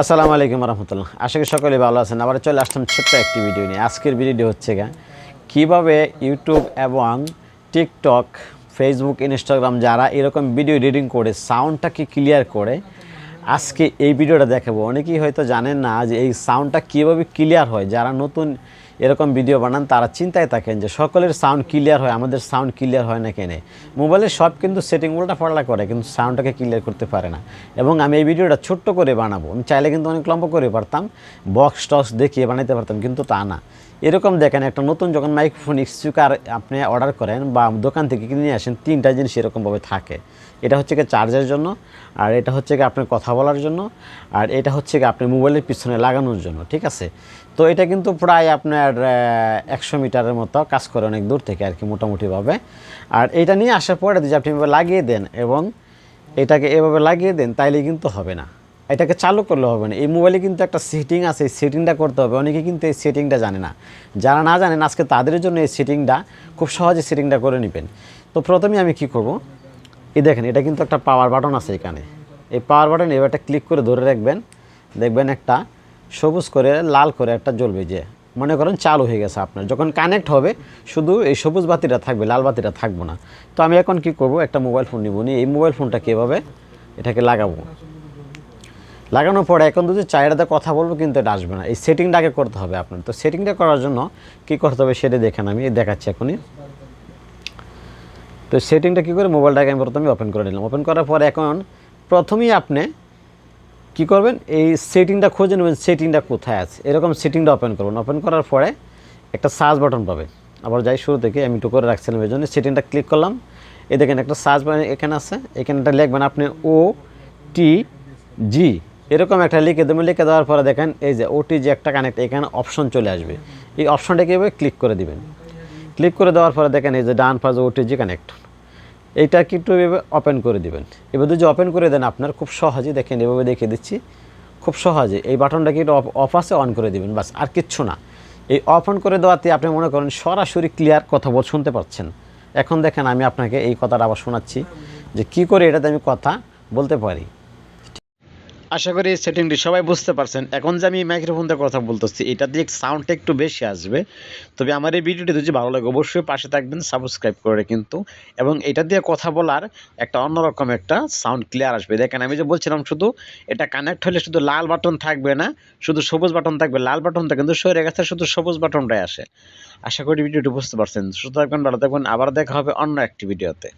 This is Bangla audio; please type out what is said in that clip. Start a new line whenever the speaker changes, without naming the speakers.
আসসালামু আলাইকুম রহমতুল্লাহ। আশা করি সকলে ভালো আছেন। আবার চলে আসলাম ছোট্ট একটি ভিডিও নিয়ে। আজকের ভিডিওটি হচ্ছে কীভাবে ইউটিউব এবং টিকটক, ফেসবুক, ইনস্টাগ্রাম যারা এরকম ভিডিও এডিটিং করে সাউন্ডটাকে ক্লিয়ার করে, আজকে এই ভিডিওটা দেখাবো। অনেকেই হয়তো জানেন না যে এই সাউন্ডটা কীভাবে ক্লিয়ার হয়। যারা নতুন এরকম ভিডিও বানান তারা চিন্তায় থাকেন যে সকলের সাউন্ড ক্লিয়ার হয়, আমাদের সাউন্ড ক্লিয়ার হয় না কেনে। মোবাইলের সব কিন্তু সেটিং উল্টা পাল্টা করে, কিন্তু সাউন্ডটাকে ক্লিয়ার করতে পারে না। এবং আমি এই ভিডিওটা ছোট্ট করে বানাবো। আমি চাইলে কিন্তু অনেক লম্বা করে পারতাম, বক্স টক্স দেখিয়ে বানাতে পারতাম, কিন্তু তা না। এরকম দেখেন, একটা নতুন যখন মাইক্রোফোন স্পিকার আপনি অর্ডার করেন বা দোকান থেকে কিনে নিয়ে আসেন, তিনটা জিনিস এরকমভাবে থাকে। এটা হচ্ছে চার্জের জন্য, আর এটা হচ্ছে আপনার কথা বলার জন্য, আর এটা হচ্ছে আপনার মোবাইলের পিছনে লাগানোর জন্য। ঠিক আছে, তো এটা কিন্তু প্রায় আপনার 100 মিটারের মতো কাজ করে, অনেক দূর থেকে আর কি, মোটামুটিভাবে। আর এটা নিয়ে আসার পরে যদি আপনি এভাবে লাগিয়ে দেন এবং এটাকে এভাবে লাগিয়ে দেন, তাইলে কিন্তু হবে না। এটাকে চালু করলে হবে না। এই মোবাইলে কিন্তু একটা সেটিং আছে, এই সেটিংটা করতে হবে। অনেকে কিন্তু এই সেটিংটা জানে না। যারা না জানেন, আজকে তাদের জন্য এই সেটিংটা খুব সহজে সেটিংটা করে নেবেন। তো প্রথমে আমি কি করব, এই দেখেন, এটা কিন্তু একটা পাওয়ার বাটন আছে এখানে। এই পাওয়ার বাটন এবার একটা ক্লিক করে ধরে রাখবেন, দেখবেন একটা সবুজ করে লাল করে একটা জ্বলবে, যে মনে করেন চালু হয়ে গেছে। আপনার যখন কানেক্ট হবে শুধু এই সবুজ বাতিটা থাকবে, লাল বাতিটা থাকবে না। তো আমি এখন কি করব, একটা মোবাইল ফোন নিব, নিয়ে এই মোবাইল ফোনটা কীভাবে এটাকে লাগাবো। লাগানোর পরে এখন যদি চাইরাতে কথা বলবো, কিন্তু এটা আসবে না। এই সেটিংটা আগে করতে হবে আপনার। তো সেটিংটা করার জন্য কী করতে হবে সেটা দেখেন, আমি দেখাচ্ছি এখনই। তো সেটিংটা কী করে, মোবাইলটাকে আমি প্রথমে ওপেন করে নিলাম। ওপেন করার পরে এখন প্রথমেই আপনি কী করবেন, এই সেটিংটা খুঁজে নেবেন, সেটিংটা কোথায় আছে। এরকম সেটিংটা ওপেন করবেন। ওপেন করার পরে একটা সার্চ বাটন পাবে। আবার যাই শুরু থেকে, আমি একটু করে রাখছিলাম, এই জন্য সেটিংটা ক্লিক করলাম। এই দেখেন একটা সার্চ বাটন এখানে আছে, এখানটা লিখবেন আপনি OTG, এরকম একটা লিখে দেবেন। লিখে দেওয়ার পরে দেখেন এই যে OTG একটা কানেক্ট, এখানে অপশন চলে আসবে। এই অপশনটাকে এভাবে ক্লিক করে দিবেন। ক্লিক করে দেওয়ার পরে দেখেন এই যে ডান পাশে OTG কানেক্ট, এইটা কিন্তু এভাবে ওপেন করে দিবেন। এবার যদি ওপেন করে দেন, আপনার খুব সহজেই দেখেন, এভাবে দেখিয়ে দিচ্ছি, খুব সহজে এই বাটনটাকে একটু অফ আছে অন করে দিবেন, বাস, আর কিচ্ছু না। এই অফ অন করে দেওয়াতে আপনি মনে করেন সরাসরি ক্লিয়ার কথা শুনতে পাচ্ছেন। এখন দেখেন আমি আপনাকে এই কথাটা আবার শোনাচ্ছি, যে কি করে এটাতে আমি কথা বলতে পারি। আশা করি এই সেটিংটি সবাই বুঝতে পারছেন। এখন যে আমি মাইক্রোফোন দিয়ে কথা বলতেছি, এটা দিয়ে সাউন্ডটা একটু বেশি আসবে। তবে আমার এই ভিডিওটি যদি ভালো লাগে, অবশ্যই পাশে থাকবেন সাবস্ক্রাইব করে কিন্তু। এবং এটা দিয়ে কথা বলার একটা অন্যরকম একটা সাউন্ড ক্লিয়ার আসবে। দেখেন আমি যে বলছিলাম, শুধু এটা কানেক্ট হলে শুধু লাল বাটন থাকবে না, শুধু সবুজ বাটন থাকবে। লাল বাটনটা কিন্তু সরে গেছে, শুধু সবুজ বাটনটাই আসে। আশা করি ভিডিওটি বুঝতে পারছেন। সুস্থ থাকবেন, ভালো থাকবেন। আবার দেখা হবে অন্য একটি ভিডিওতে।